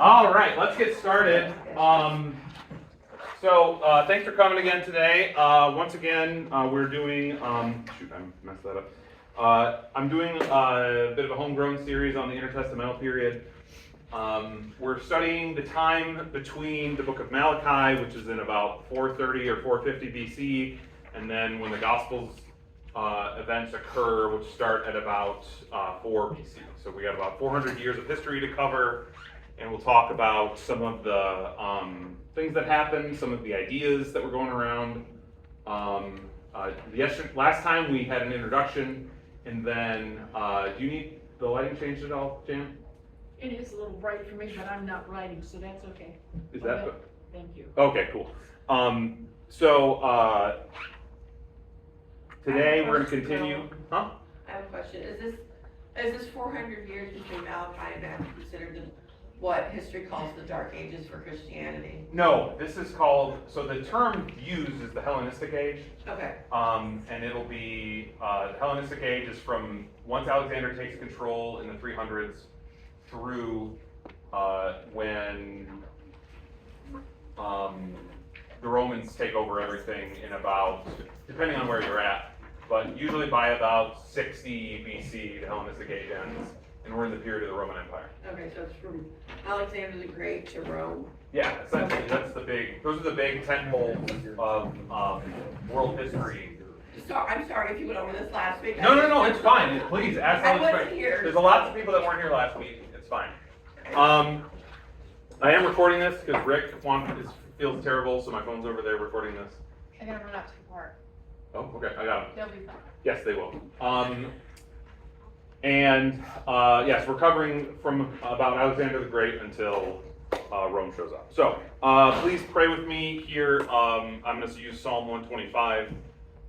All right, let's get started. Thanks for coming again today. Once again, we're doing, shoot, I messed that up. I'm doing a bit of a homegrown series on the Intertestamental period. We're studying the time between the book of Malachi, which is in about 430 or 450 BC, and then when the Gospels events occur, which start at about 4 BC. So we got about 400 years of history to cover, and we'll talk about some of the things that happened, some of the ideas that were going around. Last time we had an introduction, and then do you need the lighting changed at all, Jan? It is a little bright for me, but I'm not writing, so that's okay. Is that good? Thank you. Okay, cool. Today we're going to continue. Huh? I have a question. Is this 400 years between Malachi and Matthew considered what history calls the Dark Ages for Christianity? No, this is called, so the term used is the Hellenistic Age. Okay. And it'll be, the Hellenistic Age is from once Alexander takes control in the 300s through when the Romans take over everything in about, depending on where you're at, but usually by about 60 BC, the Hellenistic Age ends, and we're in the period of the Roman Empire. Okay, so it's from Alexander the Great to Rome. Yeah, essentially, those are the big tentpoles of world history. I'm sorry if you went over this last week. No, it's fine. Please, ask all I wasn't here. There's a lot of people that weren't here last week. It's fine. I am recording this because Rick feels terrible, so my phone's over there recording this. I gotta run out to the park. Oh, okay, I got it. They'll be fine. Yes, they will. Yes, we're covering from about Alexander the Great until Rome shows up. So, please pray with me here. I'm going to use Psalm 125.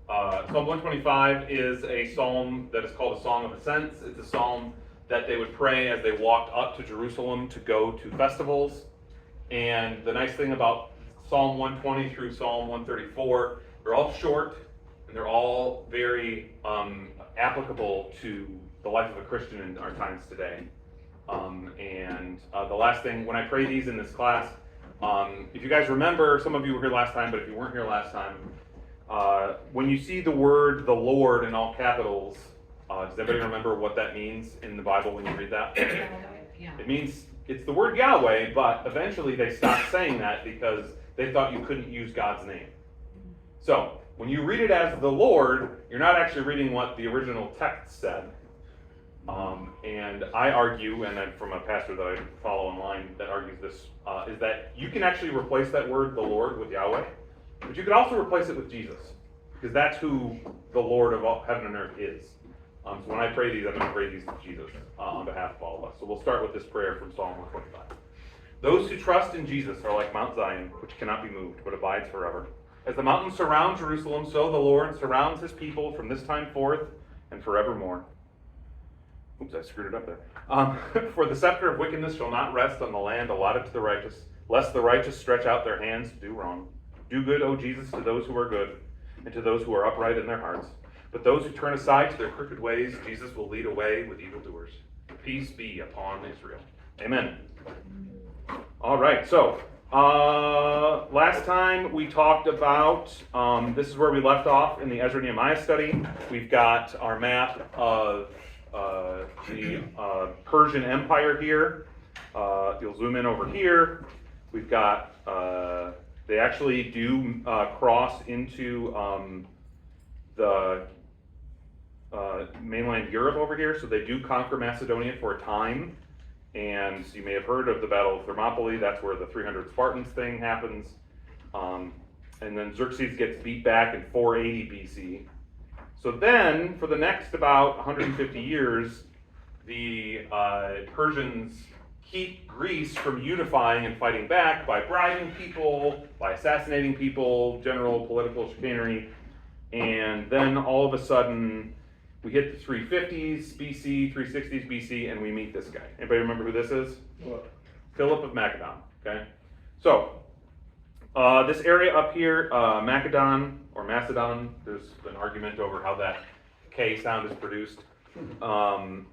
Psalm 125 is a psalm that is called a Song of Ascents. It's a psalm that they would pray as they walked up to Jerusalem to go to festivals. And the nice thing about Psalm 120 through Psalm 134, they're all short, and they're all very applicable to the life of a Christian in our times today. The last thing, when I pray these in this class, if you guys remember, some of you were here last time, but if you weren't here last time, when you see the word the Lord in all capitals, does anybody remember what that means in the Bible when you read that? Yeah. It means it's the word Yahweh, but eventually they stopped saying that because they thought you couldn't use God's name. So, when you read it as the Lord, you're not actually reading what the original text said. And I argue, and I'm from a pastor that I follow online that argues this, is that you can actually replace that word, the Lord, with Yahweh, but you could also replace it with Jesus, because that's who the Lord of all heaven and earth is. So when I pray these, I'm going to pray these to Jesus on behalf of all of us. So we'll start with this prayer from Psalm 125. Those who trust in Jesus are like Mount Zion, which cannot be moved, but abides forever. As the mountains surround Jerusalem, so the Lord surrounds his people from this time forth and forevermore. Oops, I screwed it up there. For the scepter of wickedness shall not rest on the land allotted to the righteous, lest the righteous stretch out their hands to do wrong. Do good, O Jesus, to those who are good, and to those who are upright in their hearts. But those who turn aside to their crooked ways, Jesus will lead away with evildoers. Peace be upon Israel. Amen. All right, so last time we talked about, this is where we left off in the Ezra Nehemiah study. We've got our map of the Persian Empire here. You'll zoom in over here. We've got, they actually do cross into the mainland Europe over here, so they do conquer Macedonia for a time. And you may have heard of the Battle of Thermopylae. That's where the 300 Spartans thing happens. And then Xerxes gets beat back in 480 BC. So then, for the next about 150 years, the Persians keep Greece from unifying and fighting back by bribing people, by assassinating people, general political chicanery. And then all of a sudden, we hit the 350s BC, 360s BC, and we meet this guy. Anybody remember who this is? What? Philip of Macedon. Okay, so this area up here, Macedon or Macedon, there's an argument over how that K sound is produced. Down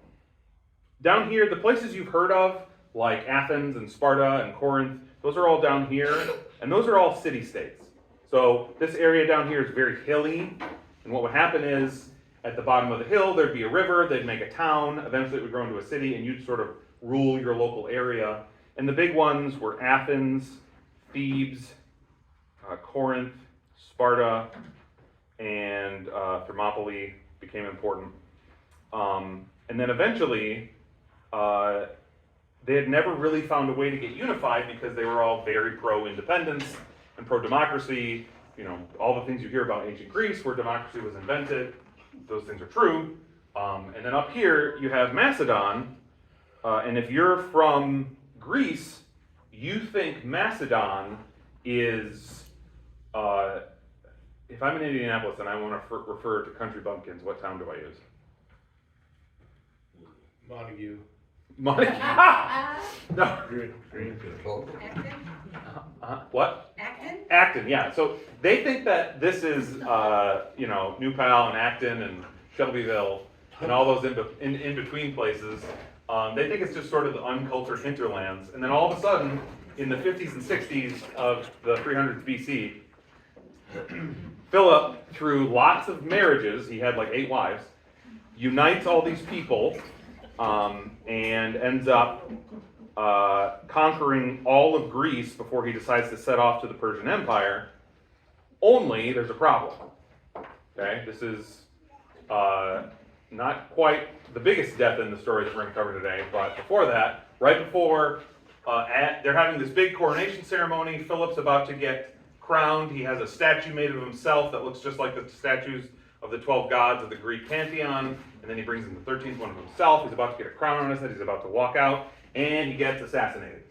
here, the places you've heard of like Athens and Sparta and Corinth, those are all down here, and those are all city-states. So this area down here is very hilly, and what would happen is, at the bottom of the hill, there'd be a river, they'd make a town, eventually it would grow into a city, and you'd sort of rule your local area. And the big ones were Athens, Thebes, Corinth, Sparta, and Thermopylae became important. And then eventually, they had never really found a way to get unified because they were all very pro-independence and pro-democracy. You know, all the things you hear about ancient Greece where democracy was invented, those things are true. And then up here, you have Macedon. And if you're from Greece, you think Macedon is, if I'm in Indianapolis and I want to refer to country bumpkins, what town do I use? Montague. Montague. No. What? Acton? Acton, yeah. So they think that this is, New Pal and Acton and Shelbyville and all those in between places. They think it's just sort of the uncultured hinterlands. And then all of a sudden, in the 50s and 60s of the 300s BC, Philip, through lots of marriages, he had like 8 wives, unites all these people, and ends up conquering all of Greece before he decides to set off to the Persian Empire. Only there's a problem. Okay, this is not quite the biggest death in the story that we're going to cover today, but before that, right before they're having this big coronation ceremony, Philip's about to get crowned. He has a statue made of himself that looks just like the statues of the 12 gods of the Greek pantheon, and then he brings in the 13th one of himself. He's about to get a crown on his head. He's about to walk out, and he gets assassinated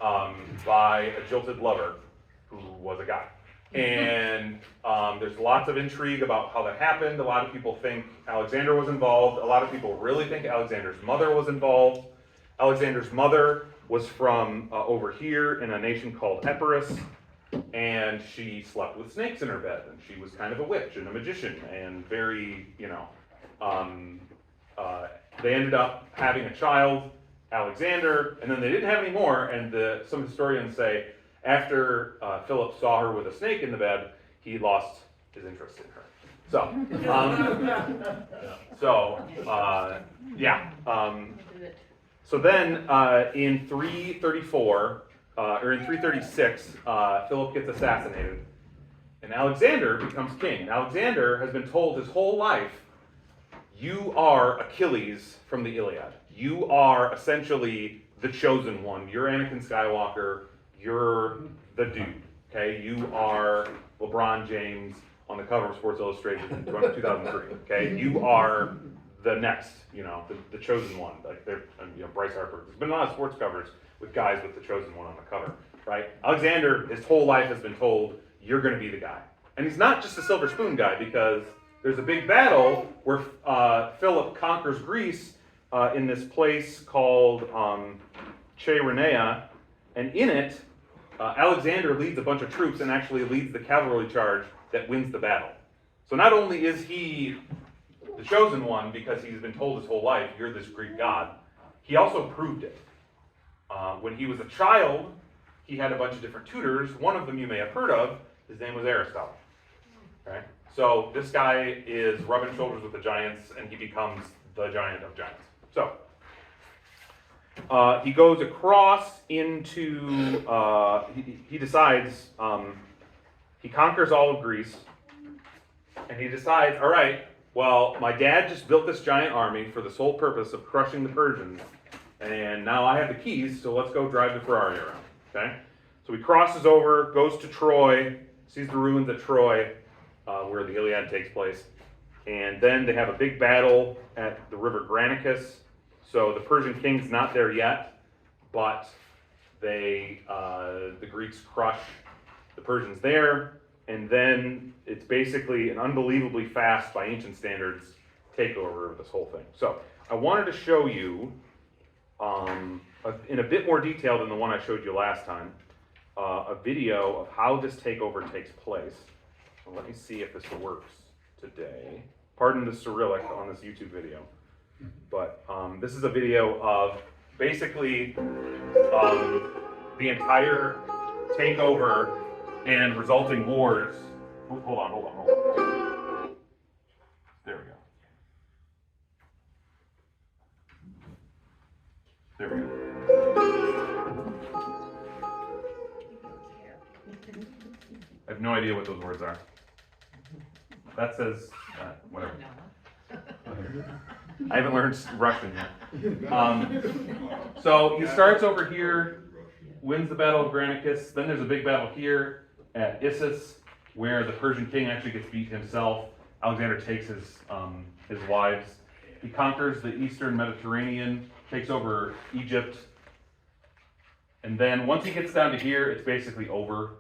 by a jilted lover who was a guy. And there's lots of intrigue about how that happened. A lot of people think Alexander was involved. A lot of people really think Alexander's mother was involved. Alexander's mother was from over here in a nation called Epirus, and she slept with snakes in her bed, and she was kind of a witch and a magician, and very, they ended up having a child, Alexander, and then they didn't have any more, and some historians say after Philip saw her with a snake in the bed, he lost his interest in her. So then in 334, or in 336, Philip gets assassinated, and Alexander becomes king. And Alexander has been told his whole life, you are Achilles from the Iliad. You are essentially the chosen one. You're Anakin Skywalker. You're the dude. Okay? You are LeBron James on the cover of Sports Illustrated in 2003. Okay? You are the next, the chosen one. Like Bryce Harper. There's been a lot of sports covers with guys with the chosen one on the cover, right? Alexander, his whole life has been told, you're going to be the guy. And he's not just a silver spoon guy, because there's a big battle where Philip conquers Greece in this place called Chaeronea, and in it, Alexander leads a bunch of troops and actually leads the cavalry charge that wins the battle. So not only is he the chosen one because he's been told his whole life, you're this Greek god, he also proved it. When he was a child, he had a bunch of different tutors. One of them you may have heard of. His name was Aristotle. Okay? So this guy is rubbing shoulders with the giants, and he becomes the giant of giants. So he goes across into, he decides, he conquers all of Greece, and he decides, all right, well, my dad just built this giant army for the sole purpose of crushing the Persians, and now I have the keys, so let's go drive the Ferrari around, okay? So he crosses over, goes to Troy, sees the ruins at Troy, where the Iliad takes place, and then they have a big battle at the river Granicus. So the Persian king's not there yet, but the Greeks crush the Persians there, and then it's basically an unbelievably fast, by ancient standards, takeover of this whole thing. So I wanted to show you, in a bit more detail than the one I showed you last time, a video of how this takeover takes place. So let me see if this works today. Pardon the Cyrillic on this YouTube video. But this is a video of basically the entire takeover and resulting wars. Hold on. There we go. There we go. I have no idea what those words are. That says, whatever. I haven't learned Russian yet. So he starts over here, wins the Battle of Granicus. Then there's a big battle here at Issus, where the Persian king actually gets beat himself. Alexander takes his wives. He conquers the eastern Mediterranean, takes over Egypt. And then once he gets down to here, it's basically over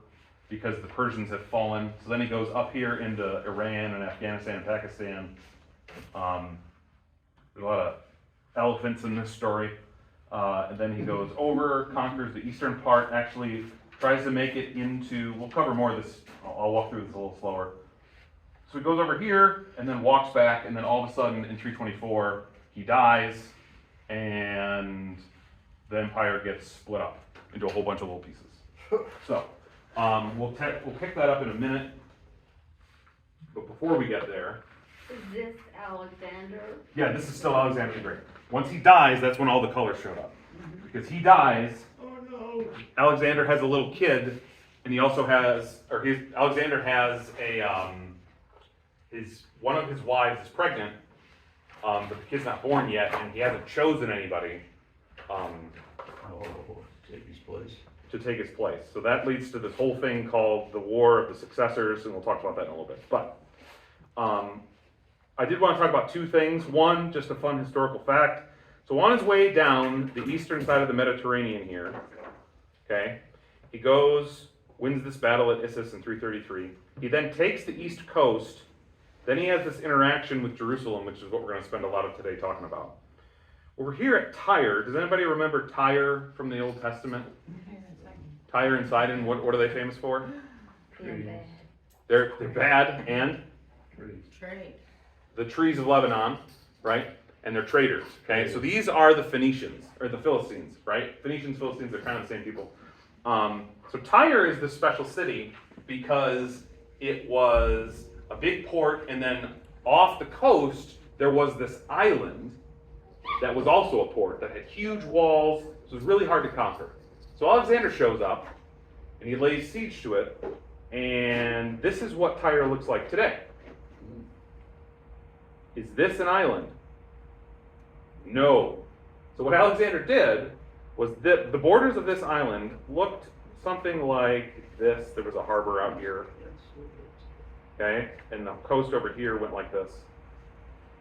because the Persians have fallen. So then he goes up here into Iran and Afghanistan and Pakistan. There's a lot of elephants in this story. And then he goes over, conquers the eastern part, actually tries to make it into, we'll cover more of this, I'll walk through this a little slower. So he goes over here and then walks back, and then all of a sudden in 324, he dies, and the empire gets split up into a whole bunch of little pieces. So, we'll pick that up in a minute, but before we get there, Is this Alexander? yeah, this is still Alexander the Great. Once he dies, that's when all the colors showed up. Because he dies, Alexander has a little kid, and he also has, Alexander has one of his wives is pregnant, but the kid's not born yet, and he hasn't chosen anybody to take his place. So that leads to this whole thing called the War of the Successors, and we'll talk about that in a little bit. But I did want to talk about two things. One, just a fun historical fact. So on his way down the eastern side of the Mediterranean here, okay, he goes, wins this battle at Issus in 333. He then takes the east coast. Then he has this interaction with Jerusalem, which is what we're going to spend a lot of today talking about. Over here at Tyre, does anybody remember Tyre from the Old Testament? Tyre and Sidon, what are they famous for? They're bad, and? Trade. The trees of Lebanon, right? And they're traders, okay? So these are the Phoenicians, or the Philistines, right? Phoenicians, Philistines, they're kind of the same people. So Tyre is this special city because it was a big port, and then off the coast, there was this island that was also a port that had huge walls, so it was really hard to conquer. So Alexander shows up, and he lays siege to it, and this is what Tyre looks like today. Is this an island? No. So what Alexander did was that the borders of this island looked something like this. There was a harbor out here, okay, and the coast over here went like this.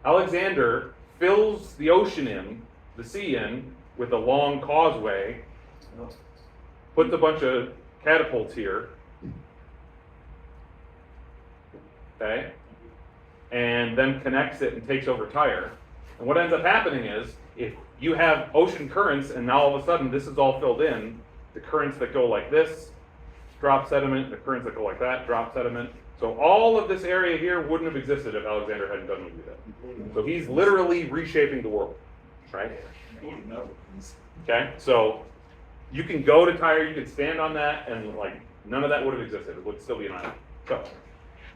Alexander fills the ocean in, the sea in, with a long causeway, puts a bunch of catapults here, okay, and then connects it and takes over Tyre. And what ends up happening is, if you have ocean currents and now all of a sudden this is all filled in, the currents that go like this drop sediment, the currents that go like that drop sediment. So all of this area here wouldn't have existed if Alexander hadn't done any of that. So he's literally reshaping the world, right? Okay, so you can go to Tyre, you can stand on that, and like none of that would have existed. It would still be an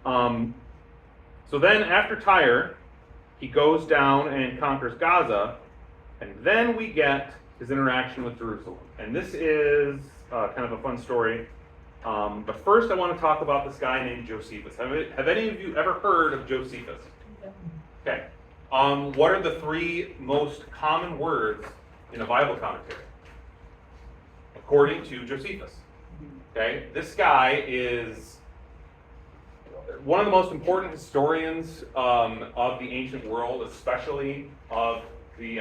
island. So then after Tyre, he goes down and conquers Gaza, and then we get his interaction with Jerusalem. And this is kind of a fun story. But first I want to talk about this guy named Josephus. Have any of you ever heard of Josephus? Okay. What are the three most common words in a Bible commentary? According to Josephus. Okay. This guy is one of the most important historians of the ancient world, especially of the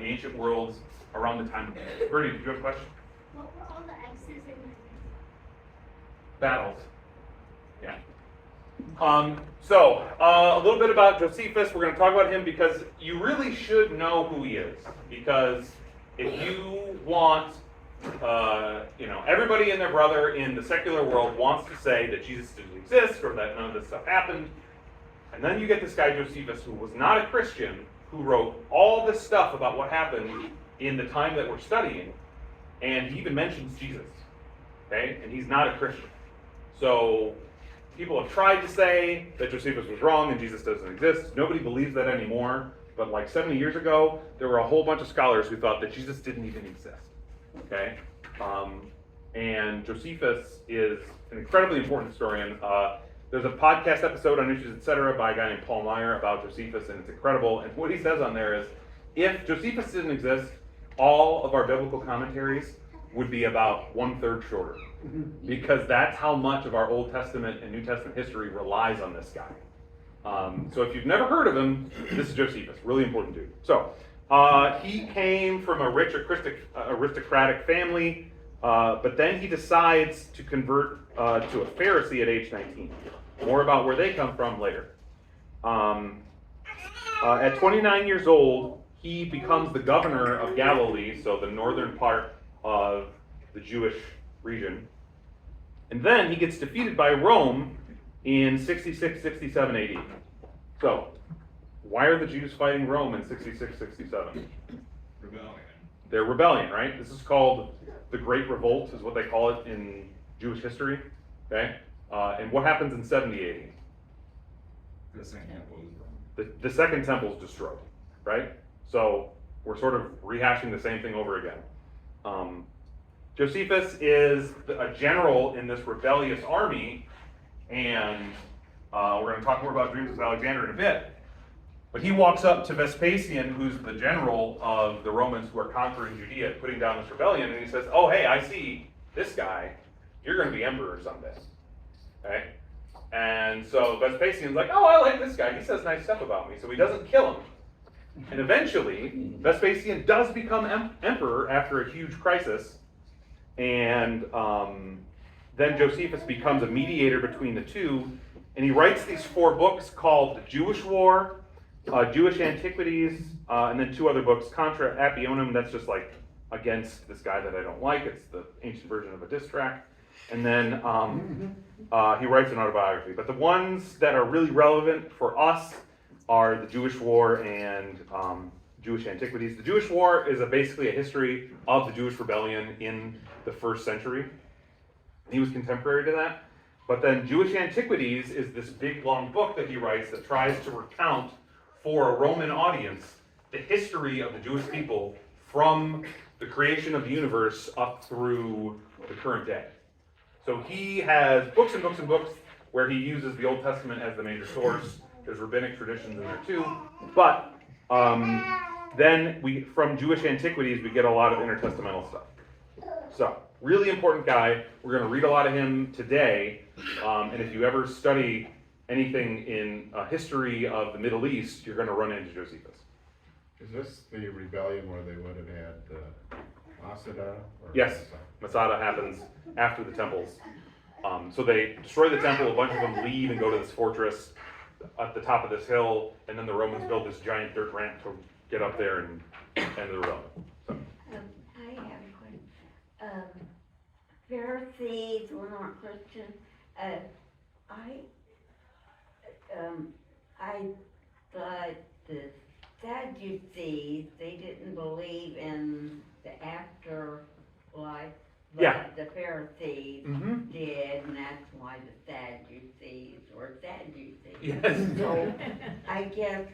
ancient worlds around the time. Bertie, did you have a question? What were all the X's in Battles. Yeah. So a little bit about Josephus. We're going to talk about him because you really should know who he is. Because if you want, everybody and their brother in the secular world wants to say that Jesus didn't exist or that none of this stuff happened. And then you get this guy Josephus, who was not a Christian, who wrote all this stuff about what happened in the time that we're studying. and he even mentions Jesus, okay? And he's not a Christian. So people have tried to say that Josephus was wrong and Jesus doesn't exist. Nobody believes that anymore. But like 70 years ago, there were a whole bunch of scholars who thought that Jesus didn't even exist, okay? And Josephus is an incredibly important historian. There's a podcast episode on Issues, Etc. by a guy named Paul Meyer about Josephus, and it's incredible. And what he says on there is, if Josephus didn't exist, all of our biblical commentaries would be about 1/3 shorter. Because that's how much of our Old Testament and New Testament history relies on this guy. So if you've never heard of him, this is Josephus, really important dude. So he came from a rich aristocratic family, but then he decides to convert to a Pharisee at age 19. More about where they come from later. At 29 years old, he becomes the governor of Galilee, so the northern part of the Jewish region. And then he gets defeated by Rome in 66-67 AD. So, why are the Jews fighting Rome in 66-67? Rebellion. They're rebellion, right? This is called the Great Revolt, is what they call it in Jewish history. Okay? And what happens in 70 AD? The second temple is wrong. The second temple is destroyed, right? So, we're sort of rehashing the same thing over again. Josephus is a general in this rebellious army, and we're going to talk more about dreams of Alexander in a bit. But he walks up to Vespasian, who's the general of the Romans who are conquering Judea, putting down this rebellion, and he says, "Oh, hey, I see this guy. You're going to be emperor someday." Okay? And so Vespasian's like, "Oh, I like this guy. He says nice stuff about me." So he doesn't kill him. And eventually, Vespasian does become emperor after a huge crisis. And then Josephus becomes a mediator between the two, and he writes these 4 books called The Jewish War, Jewish Antiquities, and then 2 other books, Contra Appionem, that's just like against this guy that I don't like, it's the ancient version of a diss track, and then he writes an autobiography. But the ones that are really relevant for us are The Jewish War and Jewish Antiquities. The Jewish War is basically a history of the Jewish rebellion in the 1st century. He was contemporary to that. But then Jewish Antiquities is this big long book that he writes that tries to recount for a Roman audience the history of the Jewish people from the creation of the universe up through the current day. So he has books and books and books where he uses the Old Testament as the major source. There's rabbinic traditions in there too. But then from Jewish Antiquities, we get a lot of intertestamental stuff. So, really important guy. We're going to read a lot of him today. And if you ever study anything in history of the Middle East, you're going to run into Josephus. Is this the rebellion where they would have had Masada? Yes, Masada happens after the temples. So they destroy the temple, a bunch of them leave and go to this fortress at the top of this hill, and then the Romans build this giant dirt ramp to get up there and end the rebellion. So. I have a question. Pharisees were not Christian. I thought the Sadducees, they didn't believe in the afterlife, but Yeah. the Pharisees Mm-hmm. did, and that's why the Sadducees were Sadducees. Yes. So, I guess,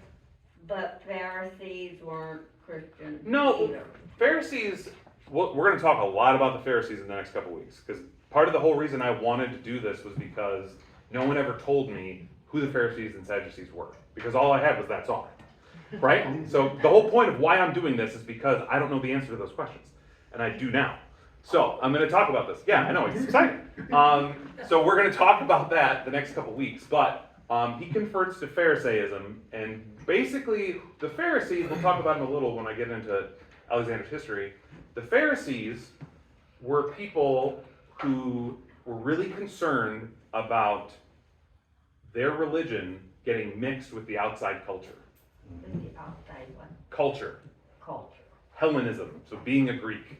but Pharisees weren't Christian No. either. Pharisees, we're going to talk a lot about the Pharisees in the next couple weeks, because part of the whole reason I wanted to do this was because no one ever told me who the Pharisees and Sadducees were, because all I had was that song, right? So the whole point of why I'm doing this is because I don't know the answer to those questions, and I do now. So I'm going to talk about this. Yeah, I know, it's exciting. So we're going to talk about that the next couple weeks, but he converts to Pharisaism, and basically the Pharisees, we'll talk about in a little when I get into Alexander's history. The Pharisees were people who were really concerned about their religion getting mixed with the outside culture. With the outside one, Culture. culture. Hellenism, so being a Greek.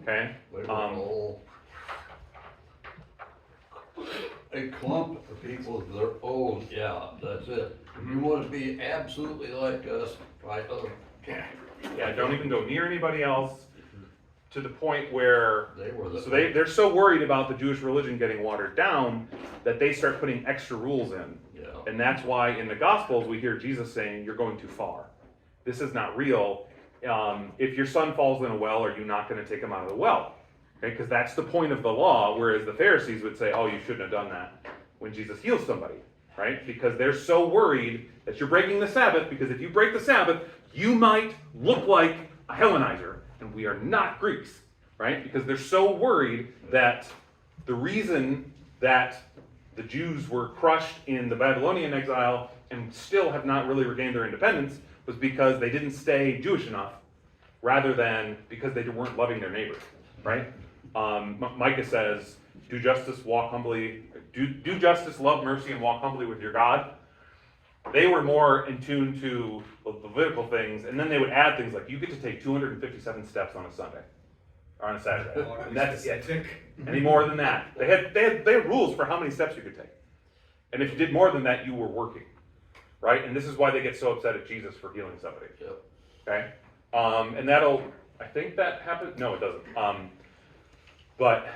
Okay? Liberal. A clump of people that are old, yeah, that's it. If you want to be absolutely like us, try other. Yeah, don't even go near anybody else. to the point where They were the. so they're so worried about the Jewish religion getting watered down that they start putting extra rules in. Yeah. And that's why in the Gospels we hear Jesus saying, "You're going too far. This is not real. If your son falls in a well, are you not going to take him out of the well?" Okay, because that's the point of the law. Whereas the Pharisees would say, "Oh, you shouldn't have done that," when Jesus heals somebody, right? Because they're so worried that you're breaking the Sabbath. Because if you break the Sabbath, you might look like a Hellenizer, and we are not Greeks, right? Because they're so worried that the reason that the Jews were crushed in the Babylonian exile and still have not really regained their independence was because they didn't stay Jewish enough, rather than because they weren't loving their neighbor, right? Micah says, "Do justice, walk humbly. Do justice, love mercy, and walk humbly with your God." They were more in tune to the Levitical things, and then they would add things like, "You get to take 257 steps on a Sunday, or on a Saturday," and that's it. Any more than that, they had rules for how many steps you could take, and if you did more than that, you were working. Right? And this is why they get so upset at Jesus for healing somebody. Yep. Okay? And I think that happened, no, it doesn't. But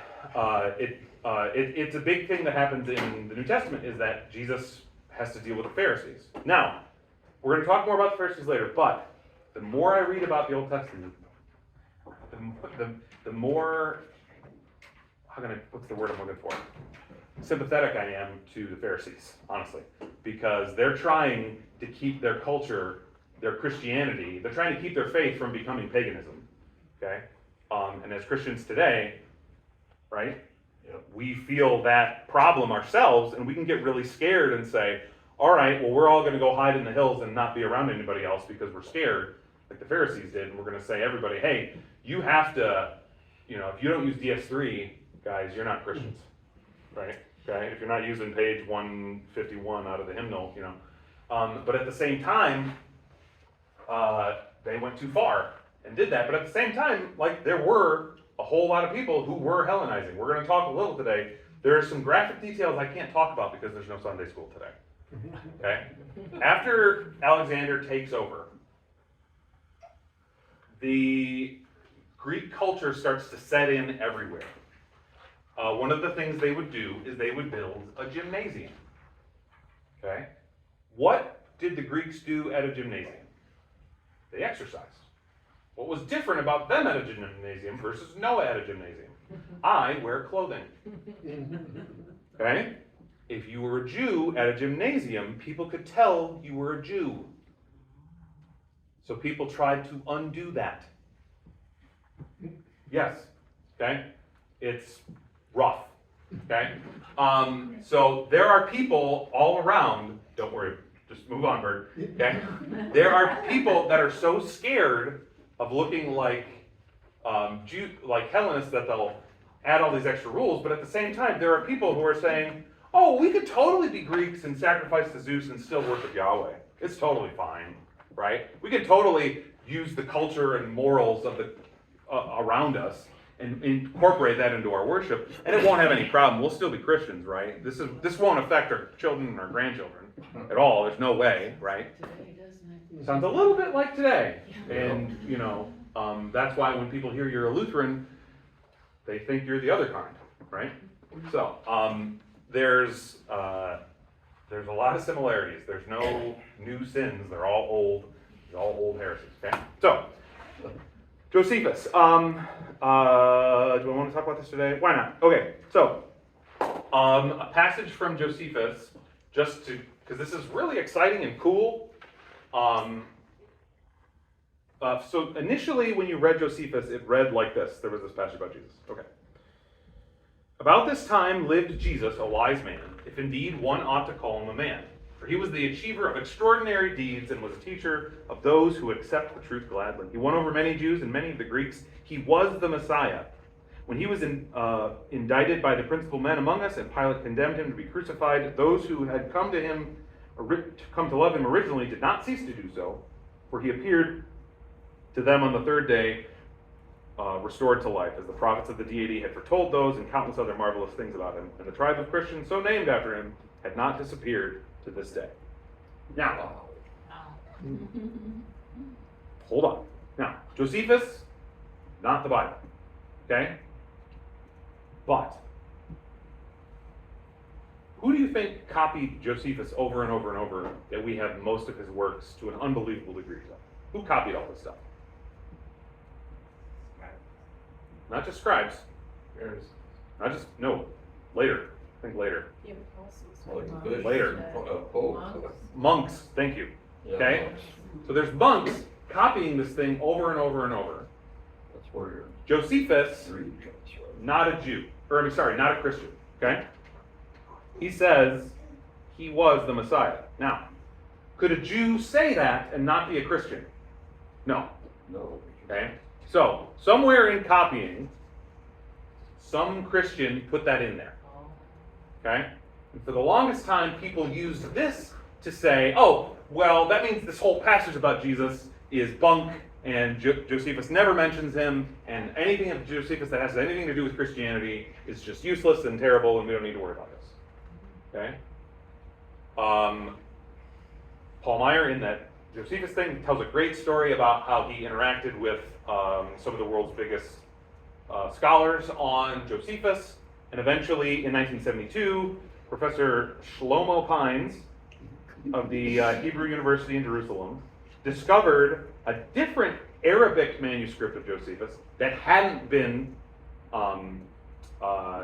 it's a big thing that happens in the New Testament is that Jesus has to deal with the Pharisees. Now, we're going to talk more about the Pharisees later, but the more I read about the Old Testament, the more, what's the word I'm looking for? Sympathetic I am to the Pharisees, honestly, because they're trying to keep their culture, their Christianity, they're trying to keep their faith from becoming paganism, okay? And as Christians today, right, we feel that problem ourselves, and we can get really scared and say, all right, well, we're all going to go hide in the hills and not be around anybody else because we're scared, like the Pharisees did, and we're going to say, everybody, hey, you have to, if you don't use DS3, guys, you're not Christians, right? Okay, if you're not using page 151 out of the hymnal, but at the same time, they went too far and did that. But at the same time, like there were a whole lot of people who were Hellenizing. We're going to talk a little today. There are some graphic details I can't talk about because there's no Sunday school today. Okay, after Alexander takes over, the Greek culture starts to set in everywhere. One of the things they would do is they would build a gymnasium. Okay? What did the Greeks do at a gymnasium? They exercised. What was different about them at a gymnasium versus Noah at a gymnasium? I wear clothing. Okay? If you were a Jew at a gymnasium, people could tell you were a Jew. So people tried to undo that. Yes. Okay? It's rough, okay? So there are people all around, don't worry, just move on, Bert, okay? There are people that are so scared of looking like like Hellenists that they'll add all these extra rules, but at the same time, there are people who are saying, oh, we could totally be Greeks and sacrifice to Zeus and still worship Yahweh. It's totally fine, right? We could totally use the culture and morals of the around us and incorporate that into our worship, and it won't have any problem. We'll still be Christians, right? This won't affect our children and our grandchildren at all. There's no way, right? Today doesn't it? Sounds a little bit like today, and that's why when people hear you're a Lutheran, they think you're the other kind, right? So there's a lot of similarities. There's no new sins. They're all old heresies. Okay, so. Josephus. Do I want to talk about this today? Why not? Okay, so a passage from Josephus, because this is really exciting and cool. So initially, when you read Josephus, it read like this. There was this passage about Jesus. Okay. About this time lived Jesus, a wise man, if indeed one ought to call him a man. For he was the achiever of extraordinary deeds and was a teacher of those who accept the truth gladly. He won over many Jews and many of the Greeks. He was the Messiah. When he was indicted by the principal men among us and Pilate condemned him to be crucified, those who had come to love him originally did not cease to do so, for he appeared to them on the third day, restored to life, as the prophets of the deity had foretold those and countless other marvelous things about him. And the tribe of Christians, so named after him, had not disappeared to this day. Now, hold on. Now, Josephus, not the Bible. Okay? But who do you think copied Josephus over and over and over that we have most of his works to an unbelievable degree of? Who copied all this stuff? Not just scribes. Not just, no, later. Think later. The apostles. Like the bishop, Later. Pope. Monks, thank you. Yeah, Okay? monks. So there's monks copying this thing over and over and over. That's where your Josephus, dream comes from. not a Jew, or I'm sorry, not a Christian, okay? He says he was the Messiah. Now, could a Jew say that and not be a Christian? No, No. okay? So, somewhere in copying, some Christian put that in there, okay? And for the longest time, people used this to say, oh, well, that means this whole passage about Jesus is bunk, and Josephus never mentions him, and anything of Josephus that has anything to do with Christianity is just useless and terrible, and we don't need to worry about this. Okay? Paul Meyer, in that Josephus thing, tells a great story about how he interacted with some of the world's biggest scholars on Josephus, and eventually, in 1972, Professor Shlomo Pines of the Hebrew University in Jerusalem discovered a different Arabic manuscript of Josephus that hadn't been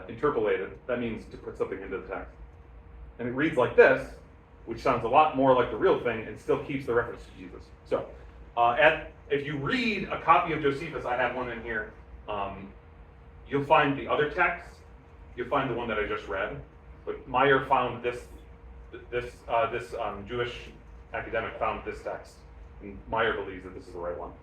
interpolated. That means to put something into the text. And it reads like this, which sounds a lot more like the real thing and still keeps the reference to Jesus. So, if you read a copy of Josephus, I have one in here, you'll find the other text, you'll find the one that I just read, but Meyer found this Jewish academic found this text, and Meyer believes that this is the right one.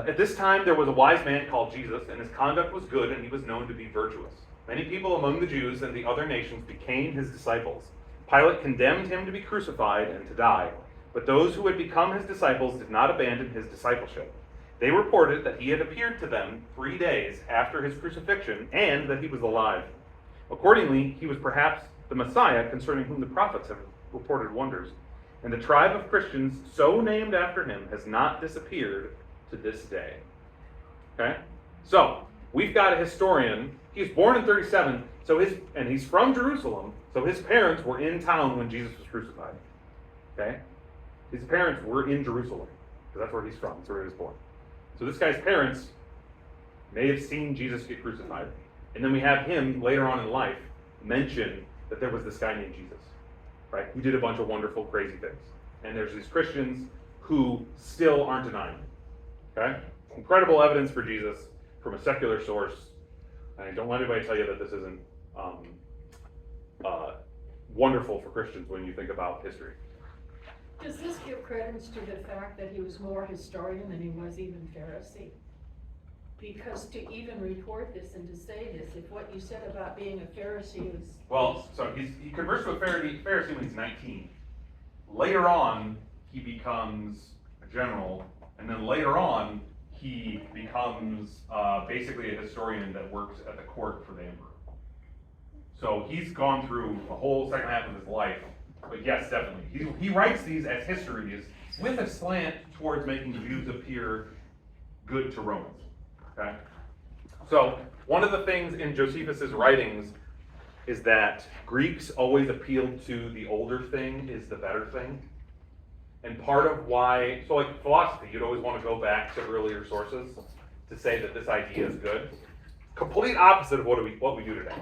At this time, there was a wise man called Jesus, and his conduct was good, and he was known to be virtuous. Many people among the Jews and the other nations became his disciples. Pilate condemned him to be crucified and to die, but those who had become his disciples did not abandon his discipleship. They reported that he had appeared to them 3 days after his crucifixion, and that he was alive. Accordingly, he was perhaps the Messiah concerning whom the prophets have reported wonders. And the tribe of Christians so named after him has not disappeared to this day. Okay? So, we've got a historian. He was born in 37, and he's from Jerusalem, so his parents were in town when Jesus was crucified. Okay? His parents were in Jerusalem, because that's where he's from, that's where he was born. So this guy's parents may have seen Jesus get crucified, and then we have him later on in life mention that there was this guy named Jesus, right, who did a bunch of wonderful, crazy things. And there's these Christians who still aren't denying him. Okay? Incredible evidence for Jesus from a secular source. And don't let anybody tell you that this isn't wonderful for Christians when you think about history. Does this give credence to the fact that he was more historian than he was even Pharisee? Because to even report this and to say this, if what you said about being a Pharisee is... Well, so he conversed with a Pharisee when he's 19. Later on, he becomes a general, and then later on, he becomes basically a historian that works at the court for the emperor. So he's gone through the whole second half of his life, but yes, definitely. He writes these as histories with a slant towards making the Jews appear good to Romans. Okay? So one of the things in Josephus's writings is that Greeks always appealed to the older thing is the better thing. And part of why, so like philosophy, you'd always want to go back to earlier sources to say that this idea is good. Complete opposite of what we do today,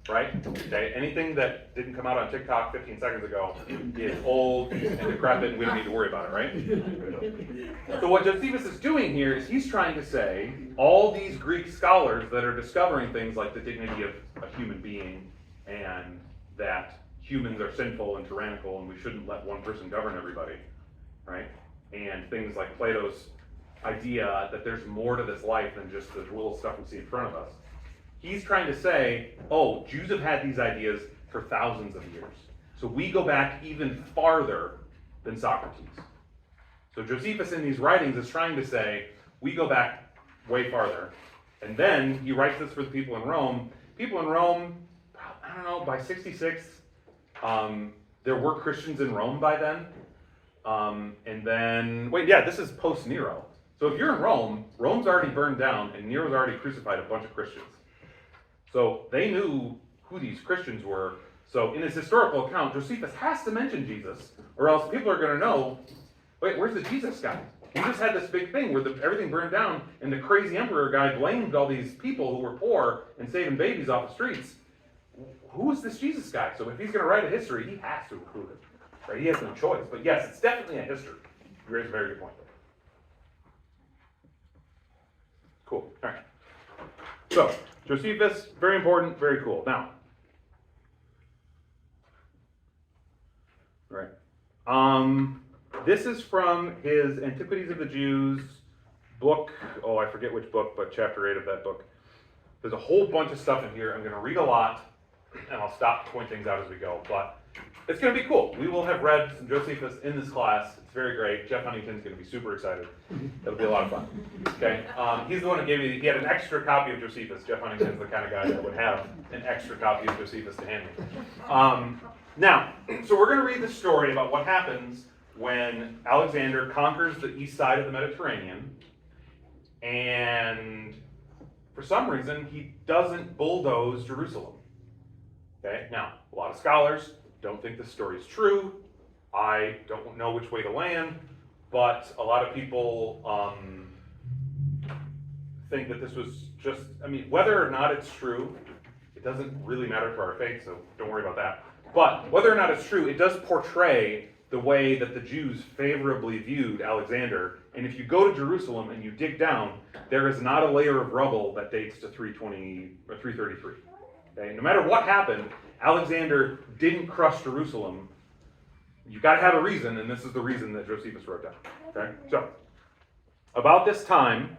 right? Okay, anything that didn't come out on TikTok 15 seconds ago is old and decrepit, and we don't need to worry about it, right? So what Josephus is doing here is he's trying to say all these Greek scholars that are discovering things like the dignity of a human being and that humans are sinful and tyrannical and we shouldn't let one person govern everybody, right? And things like Plato's idea that there's more to this life than just the little stuff we see in front of us. He's trying to say, oh, Jews have had these ideas for thousands of years. So we go back even farther than Socrates. So Josephus in these writings is trying to say, we go back way farther. And then he writes this for the people in Rome. People in Rome, I don't know, by 66, there were Christians in Rome by then. And then, this is post-Nero. So if you're in Rome, Rome's already burned down and Nero's already crucified a bunch of Christians. So they knew who these Christians were. So in his historical account, Josephus has to mention Jesus, or else people are going to know, wait, where's the Jesus guy? We just had this big thing where everything burned down and the crazy emperor guy blamed all these people who were poor and saving babies off the streets. Who is this Jesus guy? So if he's going to write a history, he has to include it. Right? He has no choice. But yes, it's definitely a history. You raise a very good point. Cool. All right. So, Josephus, very important, very cool. Now, all right. This is from his Antiquities of the Jews book. Oh, I forget which book, but chapter 8 of that book. There's a whole bunch of stuff in here. I'm going to read a lot, and I'll stop to point things out as we go. But it's going to be cool. We will have read some Josephus in this class. It's very great. Jeff Huntington's going to be super excited. It'll be a lot of fun. Okay. He's the one who gave me. He had an extra copy of Josephus. Jeff Huntington's the kind of guy that would have an extra copy of Josephus to hand me. Now, so we're going to read the story about what happens when Alexander conquers the east side of the Mediterranean, and for some reason he doesn't bulldoze Jerusalem. Okay. Now, a lot of scholars don't think this story is true. I don't know which way to land, but a lot of people think that this was just, I mean, whether or not it's true, it doesn't really matter for our faith, so don't worry about that. But whether or not it's true, it does portray the way that the Jews favorably viewed Alexander. And if you go to Jerusalem and you dig down, there is not a layer of rubble that dates to 320 or 333. Okay? No matter what happened, Alexander didn't crush Jerusalem. You've got to have a reason, and this is the reason that Josephus wrote down. Okay? So, about this time,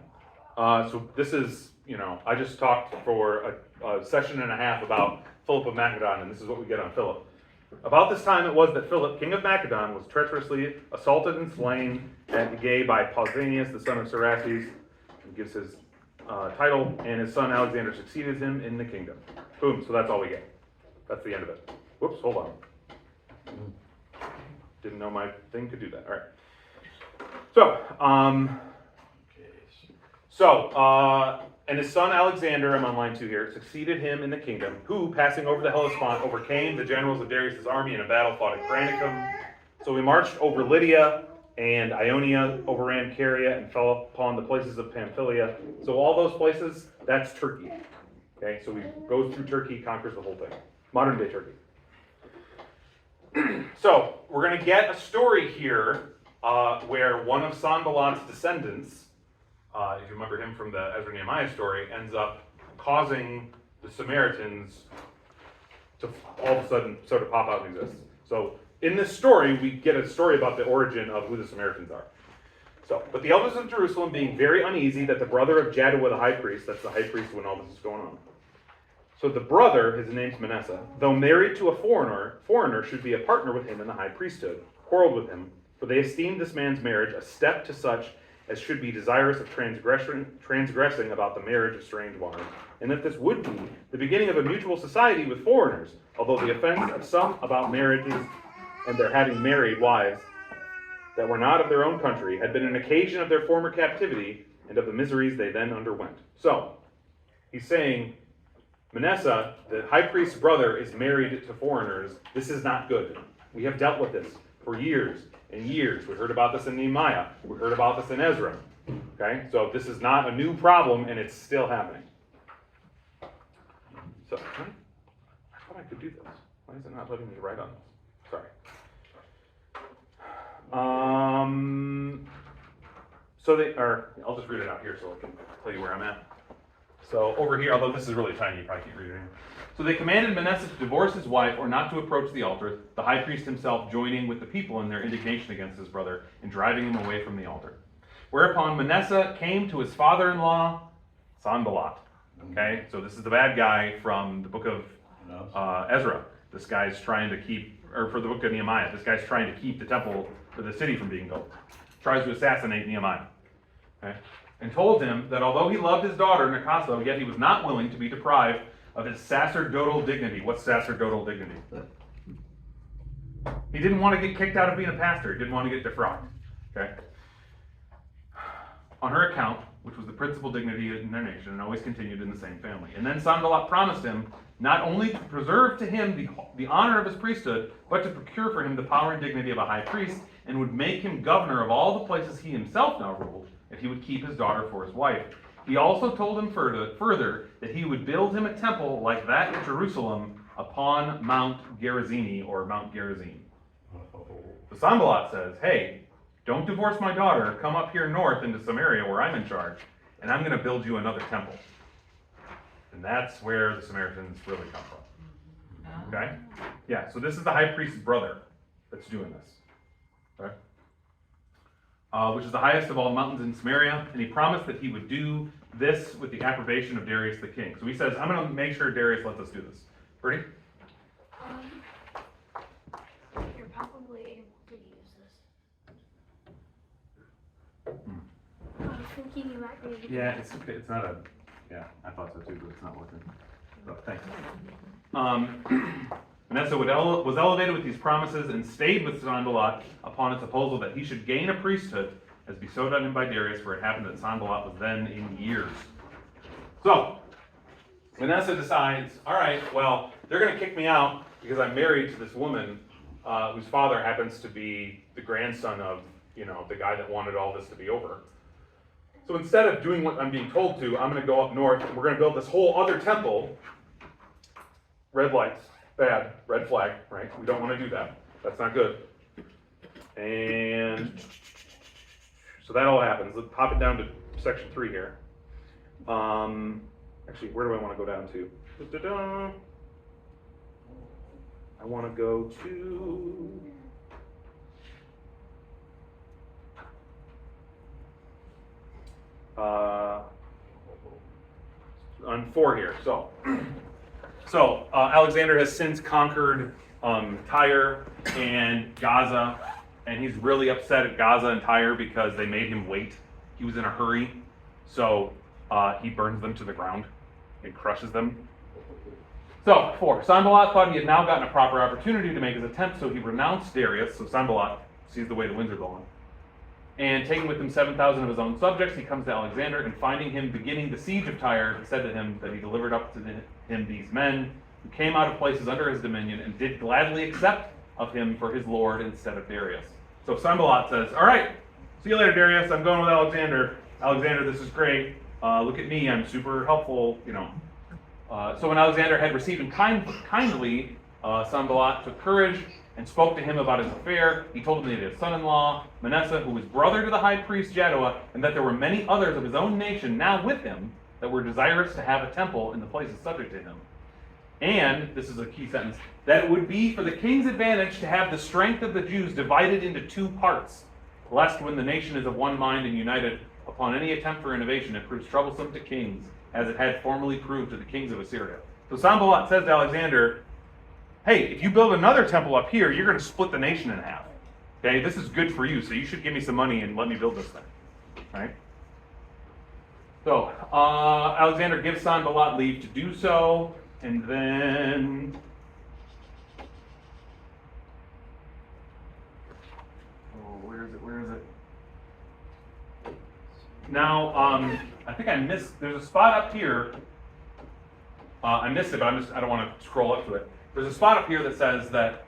so this is, I just talked for a session and a half about Philip of Macedon, and this is what we get on Philip. About this time it was that Philip, king of Macedon, was treacherously assaulted and slain at Gay by Pausanias, the son of Cerases, and gives his title, and his son Alexander succeeded him in the kingdom. Boom, so that's all we get. That's the end of it. Whoops, hold on. Didn't know my thing could do that. All right. And his son Alexander, I'm on line 2 here, succeeded him in the kingdom, who, passing over the Hellespont, overcame the generals of Darius' army in a battle fought at Granicum. So he marched over Lydia and Ionia, overran Caria, and fell upon the places of Pamphylia. So all those places, that's Turkey. Okay, so he goes through Turkey, conquers the whole thing. Modern day Turkey. So we're going to get a story here where one of Sanballat's descendants, if you remember him from the Ezra Nehemiah story, ends up causing the Samaritans to all of a sudden sort of pop out and exist. So in this story, we get a story about the origin of who the Samaritans are. So, but the elders of Jerusalem, being very uneasy that the brother of Jaddua the high priest, that's the high priest when all this is going on. So the brother, his name's Manasseh, though married to a foreigner should be a partner with him in the high priesthood, quarreled with him, for they esteemed this man's marriage a step to such as should be desirous of transgressing about the marriage of strange wives, and that this would be the beginning of a mutual society with foreigners, although the offense of some about marriages and their having married wives that were not of their own country had been an occasion of their former captivity and of the miseries they then underwent. So, he's saying, Manasseh, the high priest's brother, is married to foreigners. This is not good. We have dealt with this for years and years. We heard about this in Nehemiah. We heard about this in Ezra. Okay, so this is not a new problem, and it's still happening. So, I thought I could do this. Why is it not letting me write on this? Sorry. I'll just read it out here so I can tell you where I'm at. So over here, although this is really tiny, you probably can't read it anymore. So they commanded Manasseh to divorce his wife or not to approach the altar, the high priest himself joining with the people in their indignation against his brother and driving him away from the altar. Whereupon Manasseh came to his father-in-law, Sanballat. Okay, so this is the bad guy from the book of Ezra. This guy's trying to keep, or for the book of Nehemiah, this guy's trying to keep the temple or the city from being built. Tries to assassinate Nehemiah. Okay? And told him that although he loved his daughter, Nicaso, yet he was not willing to be deprived of his sacerdotal dignity. What's sacerdotal dignity? He didn't want to get kicked out of being a pastor. He didn't want to get defrocked. Okay? on her account, which was the principal dignity in their nation, and always continued in the same family. And then Sanballat promised him not only to preserve to him the honor of his priesthood, but to procure for him the power and dignity of a high priest, and would make him governor of all the places he himself now ruled, if he would keep his daughter for his wife. He also told him further that he would build him a temple like that at Jerusalem upon Mount Gerizim, or Mount Gerizim. So Sanballat says, hey, don't divorce my daughter, come up here north into Samaria where I'm in charge, and I'm going to build you another temple. And that's where the Samaritans really come from. Okay? Yeah, so this is the high priest's brother that's doing this. Okay? Which is the highest of all mountains in Samaria, and he promised that he would do this with the approbation of Darius the king. So he says, I'm going to make sure Darius lets us do this. Pretty? You're probably able to use this. I was thinking you might be able to. Yeah, it's not a, yeah, I thought so too, but it's not working. So, thanks. Manasseh was elevated with these promises and stayed with Sanballat upon a proposal that he should gain a priesthood as bestowed on him by Darius, for it happened that Sanballat was then in years. So, Manasseh decides, all right, well, they're going to kick me out because I'm married to this woman whose father happens to be the grandson of, the guy that wanted all this to be over. So instead of doing what I'm being told to, I'm going to go up north and we're going to build this whole other temple. Red lights, bad, red flag, right? We don't want to do that. That's not good. And so that all happens. Let's pop it down to section 3 here. Actually, where do I want to go down to? Da-da-da. I want to go to on 4 here. So Alexander has since conquered Tyre and Gaza, and he's really upset at Gaza and Tyre because they made him wait. He was in a hurry, so he burns them to the ground and crushes them. So 4, Sanballat thought he had now gotten a proper opportunity to make his attempt, so he renounced Darius. So Sanballat sees the way the winds are going. And taking with him 7,000 of his own subjects, he comes to Alexander, and finding him beginning the siege of Tyre, he said to him that he delivered up to him these men who came out of places under his dominion and did gladly accept of him for his lord instead of Darius. So Sanballat says, all right, see you later, Darius. I'm going with Alexander. Alexander, this is great. Look at me. I'm super helpful, So when Alexander had received him kindly, Sanballat took courage and spoke to him about his affair. He told him that he had a son-in-law, Manasseh, who was brother to the high priest Jaddua, and that there were many others of his own nation now with him that were desirous to have a temple in the places subject to him. And, this is a key sentence, that it would be for the king's advantage to have the strength of the Jews divided into 2 parts, lest when the nation is of one mind and united upon any attempt for innovation, it proves troublesome to kings, as it had formerly proved to the kings of Assyria. So Sanballat says to Alexander, hey, if you build another temple up here, you're going to split the nation in half. Okay, this is good for you, so you should give me some money and let me build this thing. Right? So, Alexander gives Sanballat leave to do so, and then where is it? Now, I think I missed, there's a spot up here. I missed it, but I don't want to scroll up to it. There's a spot up here that says that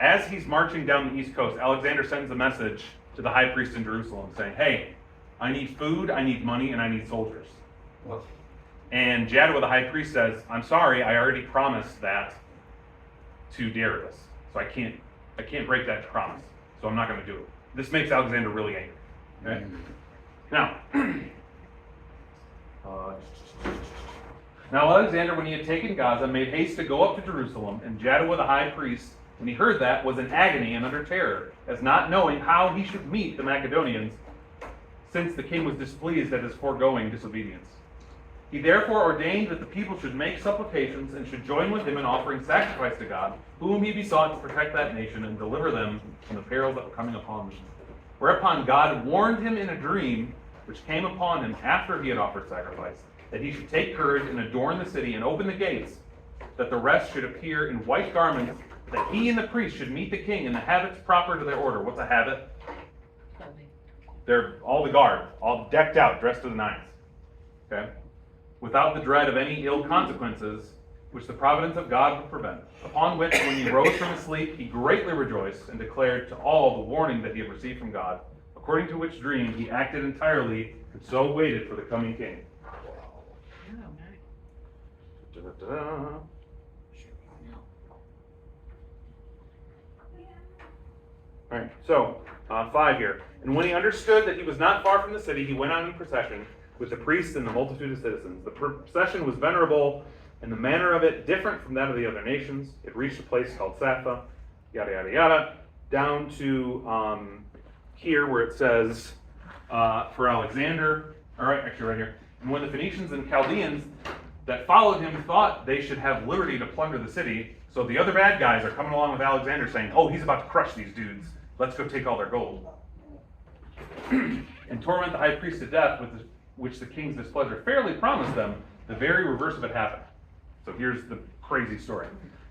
as he's marching down the east coast, Alexander sends a message to the high priest in Jerusalem saying, hey, I need food, I need money, and I need soldiers. What? And Jaddua, the high priest, says, I'm sorry, I already promised that to Darius. So I can't break that promise. So I'm not going to do it. This makes Alexander really angry. Okay? Now, Alexander, when he had taken Gaza, made haste to go up to Jerusalem, and Jaddua, the high priest, when he heard that, was in agony and under terror, as not knowing how he should meet the Macedonians, since the king was displeased at his foregoing disobedience. He therefore ordained that the people should make supplications and should join with him in offering sacrifice to God, whom he besought to protect that nation and deliver them from the perils that were coming upon them. Whereupon God warned him in a dream, which came upon him after he had offered sacrifice, that he should take courage and adorn the city and open the gates, that the rest should appear in white garments, that he and the priest should meet the king in the habits proper to their order. What's a habit? They're all the guard, all decked out, dressed to the nines. Okay? Without the dread of any ill consequences, which the providence of God would prevent. Upon which, when he rose from his sleep, he greatly rejoiced and declared to all the warning that he had received from God, according to which dream he acted entirely and so waited for the coming king. Da-da-da. Alright, so, 5 here. And when he understood that he was not far from the city, he went on in procession with the priests and the multitude of citizens. The procession was venerable, and the manner of it different from that of the other nations. It reached a place called Sapha, yada yada yada, down to here where it says, for Alexander, alright, actually right here. And when the Phoenicians and Chaldeans that followed him thought they should have liberty to plunder the city, so the other bad guys are coming along with Alexander saying, oh, he's about to crush these dudes. Let's go take all their gold. And torment the high priest to death, with which the king's displeasure fairly promised them. The very reverse of it happened. So here's the crazy story.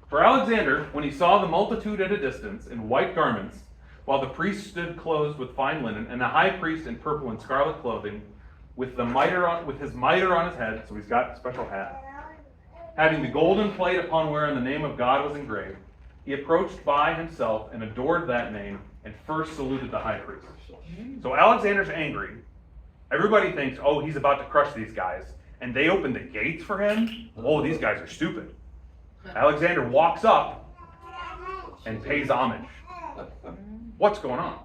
For Alexander, when he saw the multitude at a distance in white garments, while the priest stood clothed with fine linen, and the high priest in purple and scarlet clothing, with his mitre on his head, so he's got a special hat, having the golden plate upon wherein the name of God was engraved, he approached by himself and adored that name, and first saluted the high priest. So Alexander's angry. Everybody thinks, oh, he's about to crush these guys. And they open the gates for him. Oh, these guys are stupid. Alexander walks up and pays homage. What's going on?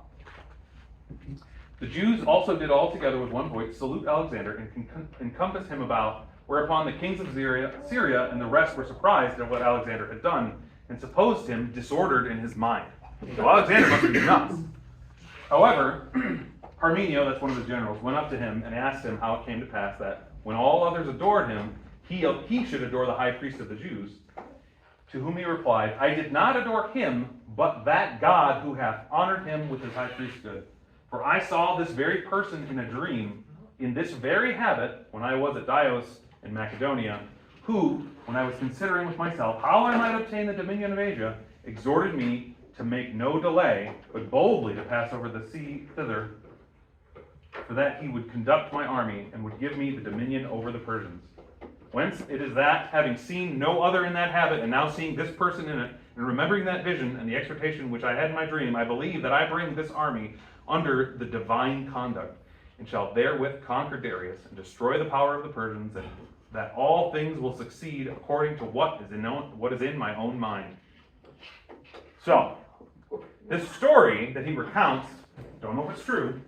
The Jews also did all together with one voice salute Alexander and encompass him about, whereupon the kings of Syria and the rest were surprised at what Alexander had done and supposed him disordered in his mind. So Alexander must be nuts. However, Parmenio, that's one of his generals, went up to him and asked him how it came to pass that, when all others adored him, he should adore the high priest of the Jews. To whom he replied, I did not adore him, but that God who hath honored him with his high priesthood. For I saw this very person in a dream, in this very habit, when I was at Dios in Macedonia, who, when I was considering with myself how I might obtain the dominion of Asia, exhorted me to make no delay, but boldly to pass over the sea thither, for that he would conduct my army, and would give me the dominion over the Persians. Whence it is that, having seen no other in that habit, and now seeing this person in it, and remembering that vision and the exhortation which I had in my dream, I believe that I bring this army under the divine conduct, and shall therewith conquer Darius, and destroy the power of the Persians, and that all things will succeed according to what is in my own mind. So, this story that he recounts, don't know if it's true,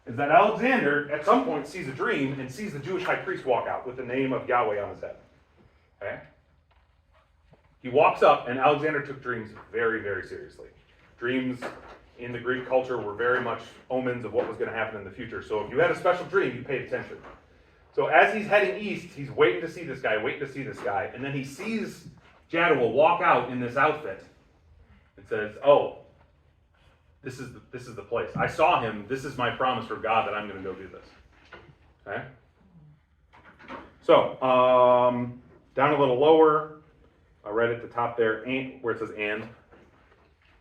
is that Alexander at some point sees a dream and sees the Jewish high priest walk out with the name of Yahweh on his head. Okay? He walks up, and Alexander took dreams very, very seriously. Dreams in the Greek culture were very much omens of what was going to happen in the future. So if you had a special dream, you paid attention. So as he's heading east, he's waiting to see this guy, and then he sees Jadua walk out in this outfit and says, oh, this is the place. I saw him. This is my promise from God that I'm going to go do this. Okay? So, down a little lower, right at the top there, where it says and.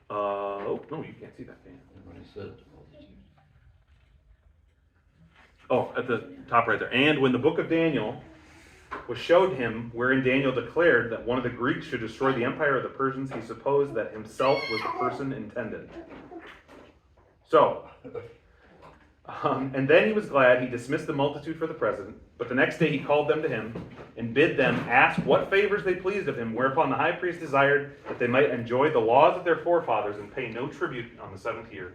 Oh, no, you can't see that. Oh, at the top right there. And when the book of Daniel was showed him, wherein Daniel declared that one of the Greeks should destroy the empire of the Persians, he supposed that himself was the person intended. So, and then he was glad. He dismissed the multitude for the present. But the next day he called them to him and bid them ask what favors they pleased of him. Whereupon the high priest desired that they might enjoy the laws of their forefathers and pay no tribute on the 7th year.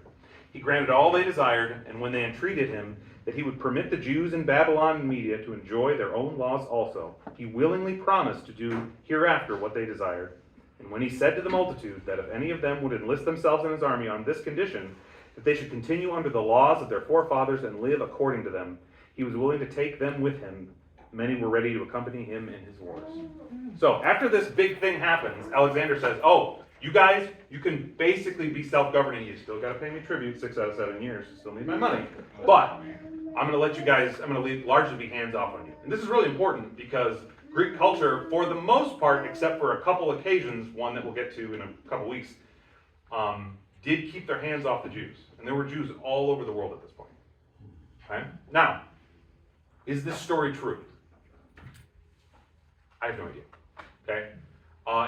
He granted all they desired, and when they entreated him that he would permit the Jews in Babylon and Media to enjoy their own laws also, he willingly promised to do hereafter what they desired. And when he said to the multitude that if any of them would enlist themselves in his army on this condition, that they should continue under the laws of their forefathers and live according to them, he was willing to take them with him. Many were ready to accompany him in his wars. So after this big thing happens, Alexander says, oh, you guys, you can basically be self-governing. You still got to pay me tribute 6 out of 7 years. You still need my money. But I'm going to let you guys, I'm going to largely be hands off on you. And this is really important because Greek culture, for the most part, except for a couple occasions, one that we'll get to in a couple weeks, did keep their hands off the Jews. And there were Jews all over the world at this point. Okay? Now, is this story true? I have no idea. Okay?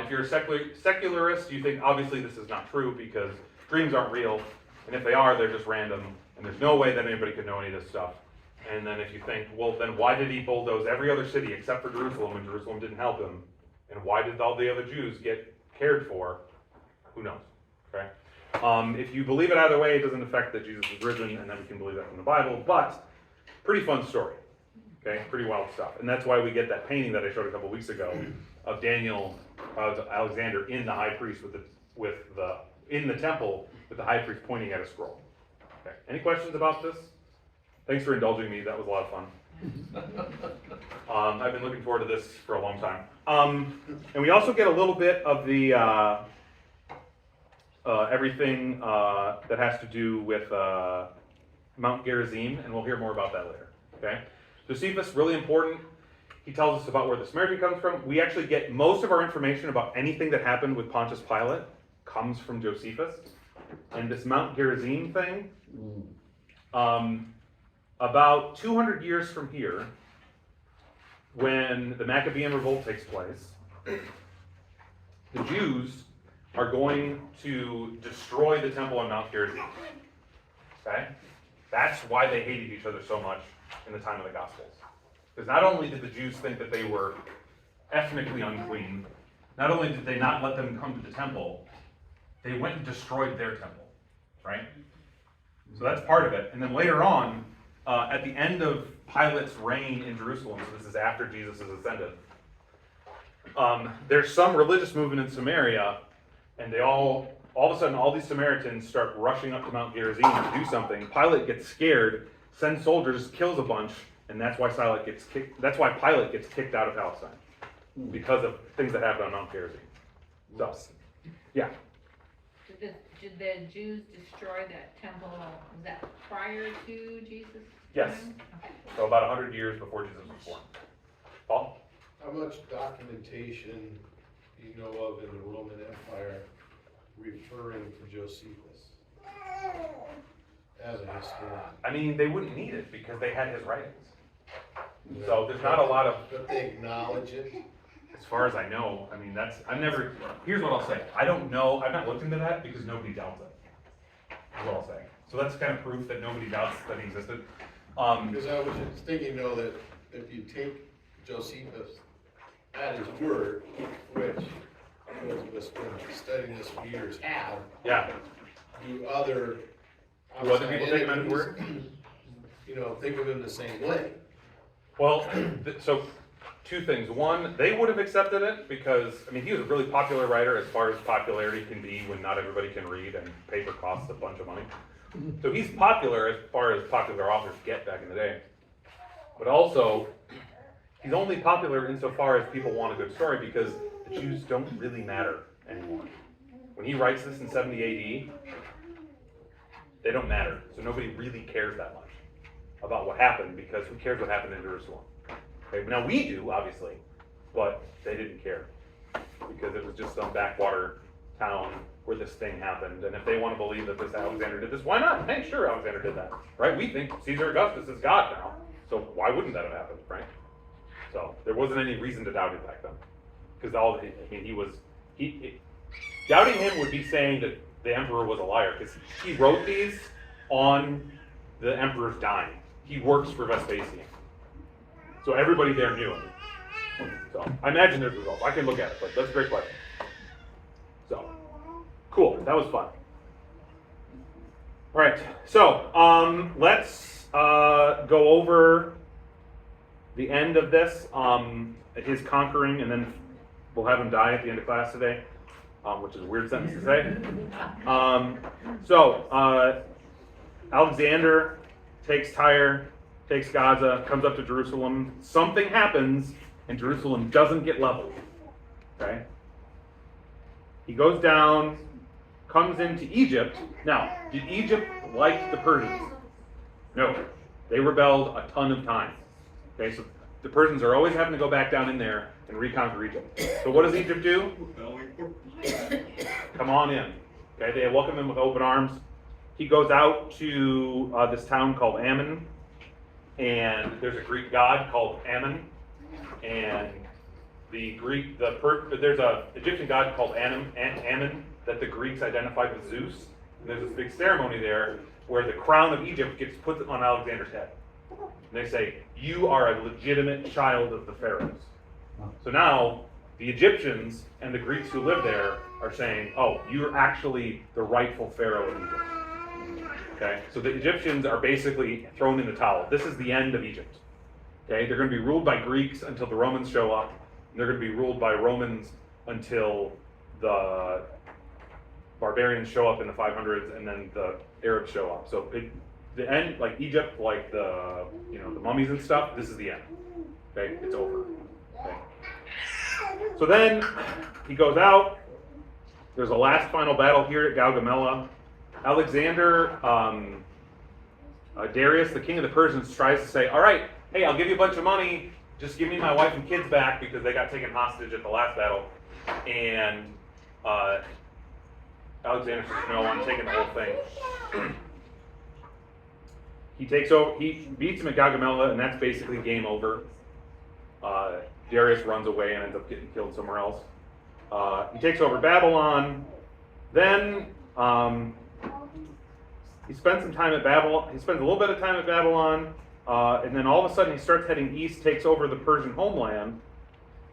If you're a secularist, you think obviously this is not true because dreams aren't real, and if they are, they're just random, and there's no way that anybody could know any of this stuff. And then if you think, well, then why did he bulldoze every other city except for Jerusalem, and Jerusalem didn't help him? And why did all the other Jews get cared for? Who knows? Okay? If you believe it either way, it doesn't affect that Jesus was risen, and then we can believe that from the Bible, but pretty fun story. Okay, pretty wild stuff. And that's why we get that painting that I showed a couple weeks ago of Alexander in the high priest in the temple with the high priest pointing at a scroll. Okay. Any questions about this? Thanks for indulging me. That was a lot of fun. I've been looking forward to this for a long time. And we also get a little bit of the everything that has to do with Mount Gerizim, and we'll hear more about that later. Okay. Josephus, really important. He tells us about where the Samaritan comes from. We actually get most of our information about anything that happened with Pontius Pilate comes from Josephus. And this Mount Gerizim thing, about 200 years from here, when the Maccabean revolt takes place, the Jews are going to destroy the temple on Mount Gerizim. Okay? That's why they hated each other so much in the time of the Gospels. Because not only did the Jews think that they were ethnically unclean, not only did they not let them come to the temple, they went and destroyed their temple, right? So that's part of it. And then later on, at the end of Pilate's reign in Jerusalem, so this is after Jesus is ascended, there's some religious movement in Samaria, and they all of a sudden, all these Samaritans start rushing up to Mount Gerizim to do something. Pilate gets scared, sends soldiers, kills a bunch, and that's why Pilate gets kicked out of Palestine because of things that happened on Mount Gerizim. So, yeah. Did the Jews destroy that temple? Was that prior to Jesus? Yes. Okay. So about 100 years before Jesus was born. Paul? How much documentation do you know of in the Roman Empire referring to Josephus as a historian? I mean, they wouldn't need it because they had his writings. So there's not a lot of... But they acknowledge it? As far as I know, I mean, here's what I'll say. I don't know, I've not looked into that because nobody doubts it. Is what I'll say. So that's kind of proof that nobody doubts that he existed. Because I was just thinking, though, that if you take Josephus at his word, which those of us been studying this for years have, Yeah. do other people take him at his word? Think of him the same way. Well, so two things. One, they would have accepted it because, I mean, he was a really popular writer as far as popularity can be when not everybody can read and paper costs a bunch of money. So he's popular as far as popular authors get back in the day. But also, he's only popular insofar as people want a good story because the Jews don't really matter anymore. When he writes this in 70 AD, they don't matter. So nobody really cares that much about what happened because who cares what happened in Jerusalem? Okay, now we do, obviously, but they didn't care because it was just some backwater town where this thing happened. And if they want to believe that this Alexander did this, why not? Hey, sure, Alexander did that, right? We think Caesar Augustus is God now, so why wouldn't that have happened, right? So there wasn't any reason to doubt it back then, because doubting him would be saying that the emperor was a liar, because he wrote these on the emperor's dying. He works for Vespasian. So everybody there knew him. So I imagine there's results. I can look at it, but that's a great question. So, cool. That was fun. All right. So let's go over the end of this, his conquering, and then we'll have him die at the end of class today, which is a weird sentence to say. Alexander takes Tyre, takes Gaza, comes up to Jerusalem. Something happens, and Jerusalem doesn't get leveled. Okay? He goes down, comes into Egypt. Now, did Egypt like the Persians? No. They rebelled a ton of times. Okay, so the Persians are always having to go back down in there and reconquer Egypt. So what does Egypt do? Come on in. Okay, they welcome him with open arms. He goes out to this town called Ammon, and there's a Greek god called Ammon, and there's a Egyptian god called Ammon that the Greeks identified with Zeus. And there's this big ceremony there where the crown of Egypt gets put on Alexander's head. And they say, you are a legitimate child of the pharaohs. So now the Egyptians and the Greeks who live there are saying, oh, you're actually the rightful pharaoh of Egypt. Okay, so the Egyptians are basically thrown in the towel. This is the end of Egypt. Okay, they're going to be ruled by Greeks until the Romans show up. They're going to be ruled by Romans until the barbarians show up in the 500s, and then the Arabs show up. So the end, like Egypt, like the mummies and stuff. This is the end. Okay, it's over. Okay. So then he goes out. There's a last final battle here at Gaugamela. Alexander, Darius, the king of the Persians, tries to say, all right, hey, I'll give you a bunch of money. Just give me my wife and kids back because they got taken hostage at the last battle. And Alexander says, no, I'm taking the whole thing. He beats him at Gaugamela, and that's basically game over. Darius runs away and ends up getting killed somewhere else. He takes over Babylon. Then he spends some time at Babylon. He spends a little bit of time at Babylon, and then all of a sudden he starts heading east, takes over the Persian homeland,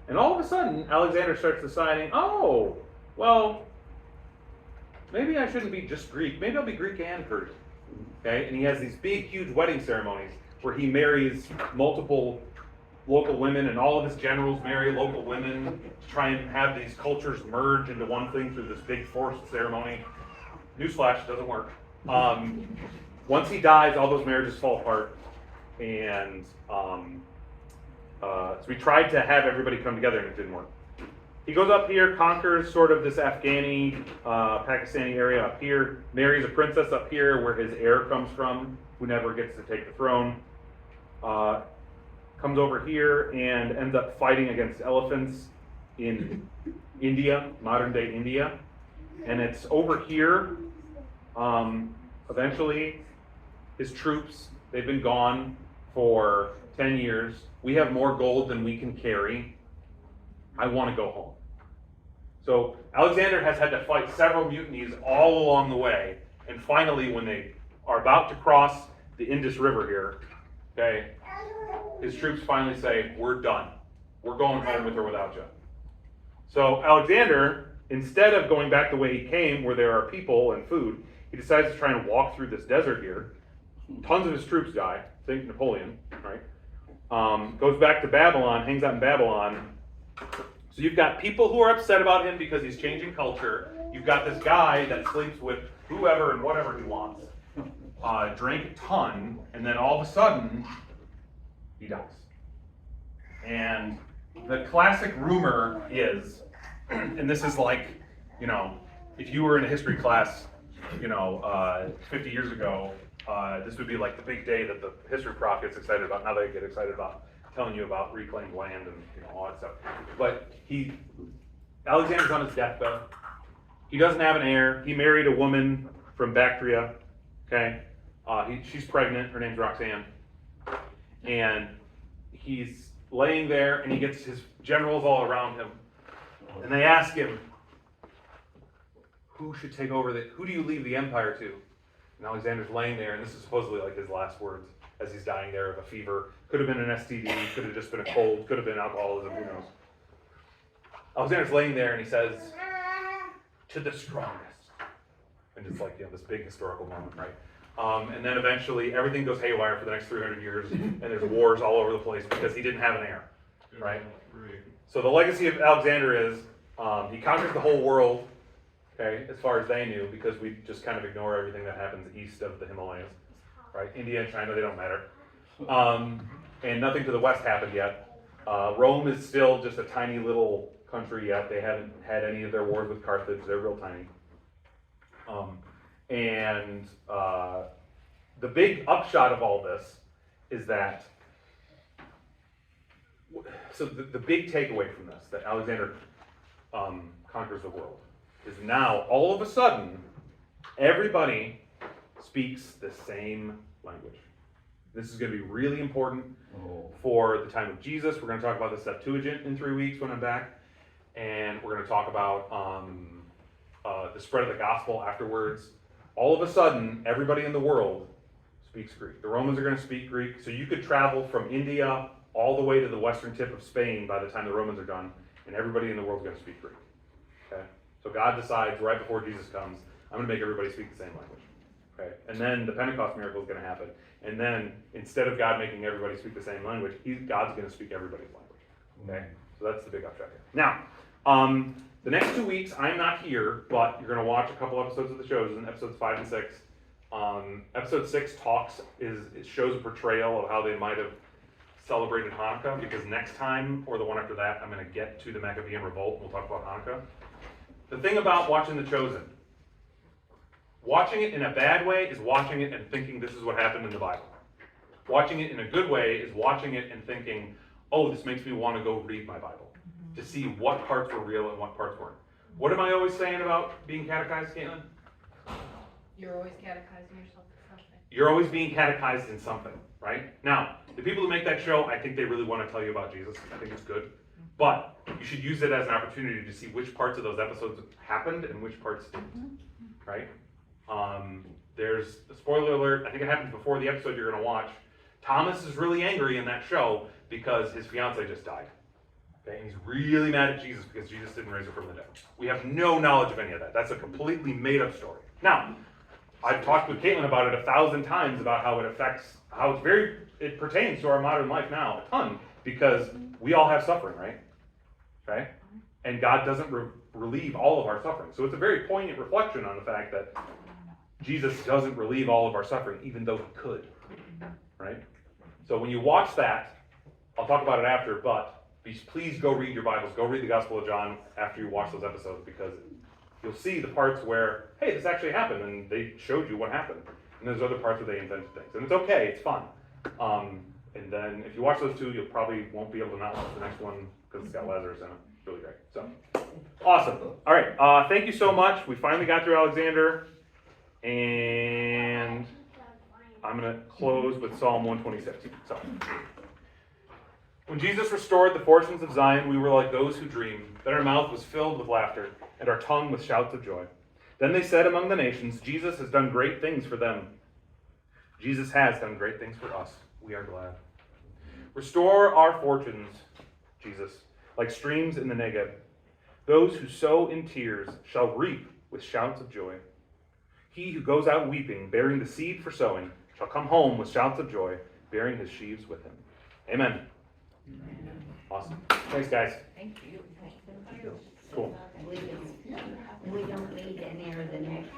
and all of a sudden Alexander starts deciding, oh, well, maybe I shouldn't be just Greek. Maybe I'll be Greek and Persian. Okay, and he has these big, huge wedding ceremonies where he marries multiple local women, and all of his generals marry local women to try and have these cultures merge into one thing through this big forced ceremony. Newsflash, doesn't work. Once he dies, all those marriages fall apart, and so we tried to have everybody come together, and it didn't work. He goes up here, conquers sort of this Afghani, Pakistani area up here, marries a princess up here where his heir comes from, who never gets to take the throne. Comes over here and ends up fighting against elephants in India, modern day India. And it's over here, eventually, his troops, they've been gone for 10 years. We have more gold than we can carry. I want to go home. So Alexander has had to fight several mutinies all along the way. And finally, when they are about to cross the Indus River here, okay, his troops finally say, we're done. We're going home with or without you. So Alexander, instead of going back the way he came, where there are people and food, he decides to try and walk through this desert here. Tons of his troops die. Think Napoleon, right? Goes back to Babylon, hangs out in Babylon. So you've got people who are upset about him because he's changing culture. You've got this guy that sleeps with whoever and whatever he wants. Drank a ton, and then all of a sudden, he dies. And the classic rumor is, and this is like, if you were in a history class, 50 years ago, this would be like the big day that the history prof gets excited about. Now they get excited about telling you about reclaimed land and all that stuff. But Alexander's on his deathbed. He doesn't have an heir. He married a woman from Bactria. Okay, she's pregnant. Her name's Roxanne. And he's laying there, and he gets his generals all around him, and they ask him, who should take over who do you leave the empire to? And Alexander's laying there, and this is supposedly like his last words as he's dying there of a fever. Could have been an STD, could have just been a cold, could have been alcoholism, who knows. Alexander's laying there, and he says, to the strongest. And it's like, this big historical moment, right? And then eventually everything goes haywire for the next 300 years, and there's wars all over the place because he didn't have an heir, right? So the legacy of Alexander is he conquers the whole world, okay, as far as they knew, because we just kind of ignore everything that happens east of the Himalayas, right? India and China, they don't matter. And nothing to the west happened yet. Rome is still just a tiny little country yet. They haven't had any of their wars with Carthage. They're real tiny. The big upshot of all this is that, so the big takeaway from this, that Alexander conquers the world, is now all of a sudden everybody speaks the same language. This is going to be really important Oh. for the time of Jesus. We're going to talk about the Septuagint in 3 weeks when I'm back. And we're going to talk about the spread of the gospel afterwards. All of a sudden, everybody in the world speaks Greek. The Romans are going to speak Greek. So you could travel from India all the way to the western tip of Spain by the time the Romans are done, and everybody in the world is going to speak Greek. Okay? So God decides right before Jesus comes, I'm going to make everybody speak the same language. Okay? And then the Pentecost miracle is going to happen. And then instead of God making everybody speak the same language, God's going to speak everybody's language. Okay? So that's the big upshot here. Now, the next 2 weeks, I'm not here, but you're going to watch a couple episodes of the shows, in episodes 5 and 6. Episode 6 it shows a portrayal of how they might have celebrated Hanukkah, because next time, or the one after that, I'm going to get to the Maccabean Revolt, and we'll talk about Hanukkah. The thing about watching The Chosen, watching it in a bad way is watching it and thinking this is what happened in the Bible. Watching it in a good way is watching it and thinking, oh, this makes me want to go read my Bible, to see what parts were real and what parts weren't. What am I always saying about being catechized, Caitlin? You're always catechizing yourself in something. You're always being catechized in something, right? Now, the people who make that show, I think they really want to tell you about Jesus. I think it's good. But you should use it as an opportunity to see which parts of those episodes happened and which parts didn't, right? There's a spoiler alert. I think it happens before the episode you're going to watch. Thomas is really angry in that show because his fiance just died. Okay, and he's really mad at Jesus because Jesus didn't raise her from the dead. We have no knowledge of any of that. That's a completely made-up story. Now, I've talked with Caitlin about it 1,000 times about how it affects, it pertains to our modern life now a ton, because we all have suffering, right? Okay? And God doesn't relieve all of our suffering. So it's a very poignant reflection on the fact that Jesus doesn't relieve all of our suffering, even though he could, right? So when you watch that, I'll talk about it after, but please go read your Bibles. Go read the Gospel of John after you watch those episodes, because you'll see the parts where, hey, this actually happened, and they showed you what happened. And there's other parts where they invented things. And it's okay, it's fun. And then if you watch those two, you probably won't be able to not watch the next one, because it's got Lazarus in it. It's really great. So, awesome. All right, thank you so much. We finally got through Alexander, and I'm going to close with Psalm 126. So, when Jesus restored the fortunes of Zion, we were like those who dream, that our mouth was filled with laughter, and our tongue with shouts of joy. Then they said among the nations, Jesus has done great things for them. Jesus has done great things for us. We are glad. Restore our fortunes, Jesus, like streams in the Negev. Those who sow in tears shall reap with shouts of joy. He who goes out weeping, bearing the seed for sowing, shall come home with shouts of joy, bearing his sheaves with him. Amen. Awesome. Thanks, guys. Thank you. Cool. We don't need any of the next.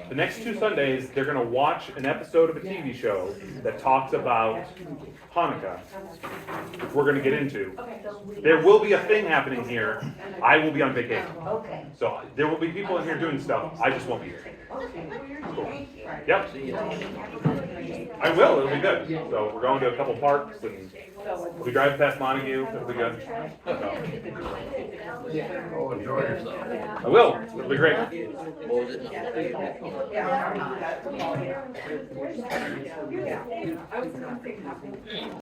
The next 2 Sundays, they're going to watch an episode of a TV show that talks about Hanukkah, which we're going to get into. There will be a thing happening here. I will be on vacation. Okay. So there will be people in here doing stuff. I just won't be here. Okay. Yep. I will. It'll be good. So we're going to a couple parks, and we'll be driving past Montague. It'll be good. So, Oh, enjoy yourself. I will. It'll be great. Yeah.